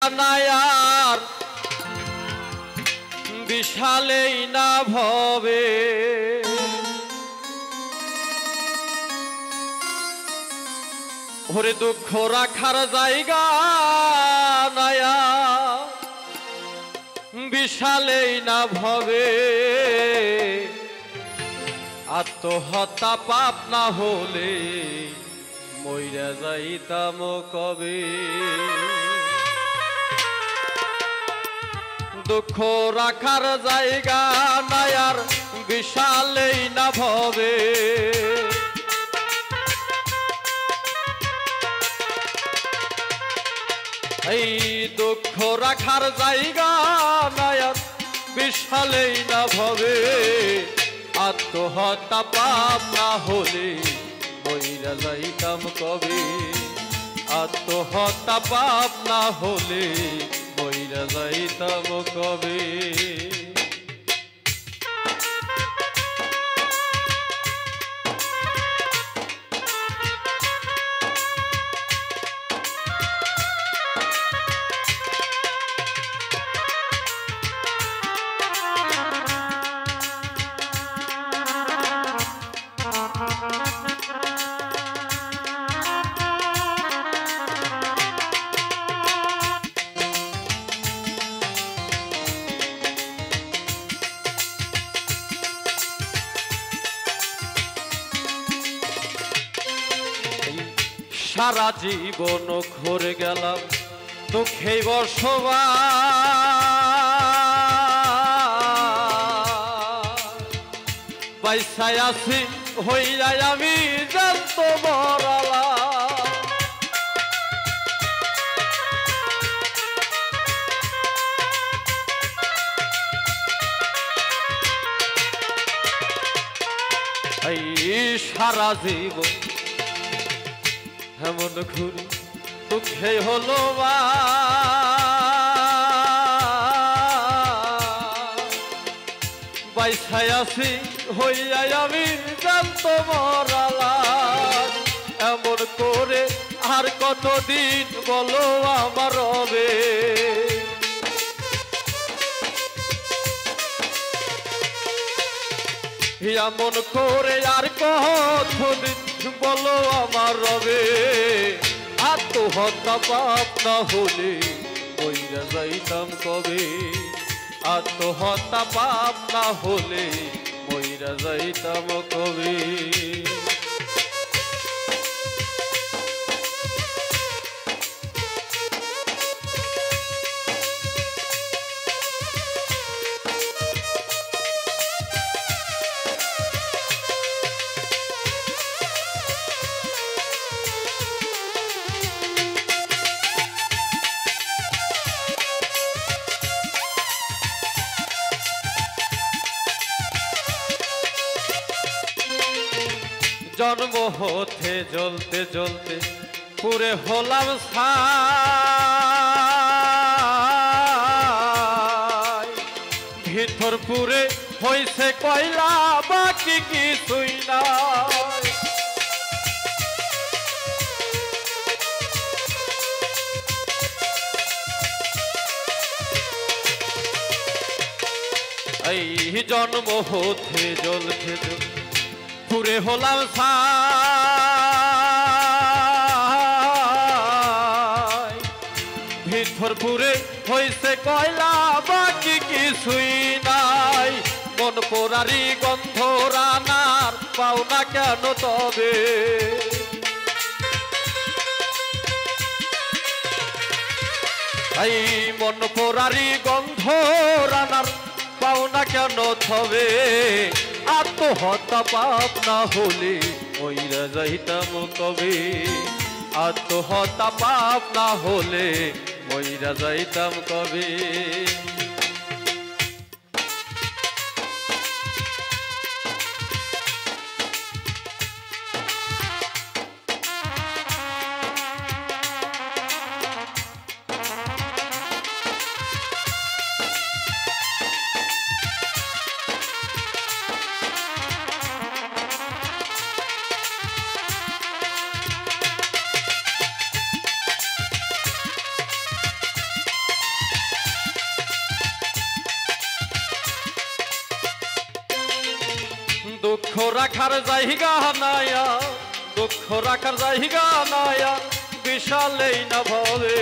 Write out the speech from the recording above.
নায়ার বিশালেই না ভবে ওরে দুঃখ রাখার জায়গা নায়া বিশালেই না ভবে আত্মহত্যা পাপ না হলে মইরা যাইতাম কবে দুঃখ রাখার জায়গা নায়ার বিশালেই না ভবে এই দুঃখ রাখার জায়গা নায়ার বিশালেই না ভবে আত্মহত্যা পাপ না হলে মইরা যাইতাম কবে আত্মহত্যা পাপ না হলে মইরা যাইতাম কবে সারা জীবন ঘুরে গেলাম দুঃখে বসবাস পয়সায় আছি হইয়া আমি জানত মরালা এই সারা জীবন এমন ঘুরি দুঃখে হলো বাইসায় আছি হইয়া আমি জানত মরালা এমন করে আর কতদিন বলো আমার হবে এমন করে আর কতদিন বলো আমার রবে আত্মহত্যা পাপ না হলে মইরা যাইতাম কবে আত্মহত্যা পাপ না হলে মইরা যাইতাম কবে জন্ম হতে জ্বলতে জ্বলতে পুরে হলাম ছাই ভিতর পুরে হইছে কয়লা বাকি কিছুই নাই এই জন্ম হতে জ্বলতে জ্বলতে পুরে হলাম ছাই ভিতর পুরে হইছে কয়লা বাকি কিছুই নাই মন পোড়ারি গন্ধ রানার পাওনা কেন তবে এই মন পোড়ারি গন্ধ রানার পাওনা কেন তবে আত্মহত্যা পাপ না হলে মইরা যাইতাম কবে আত্মহত্যা পাপ না হলে মইরা যাইতাম কবে দুঃখ রাখার জায়গা নায়া দুঃখ রাখার জায়গা নায়া বিশালেই না ভবে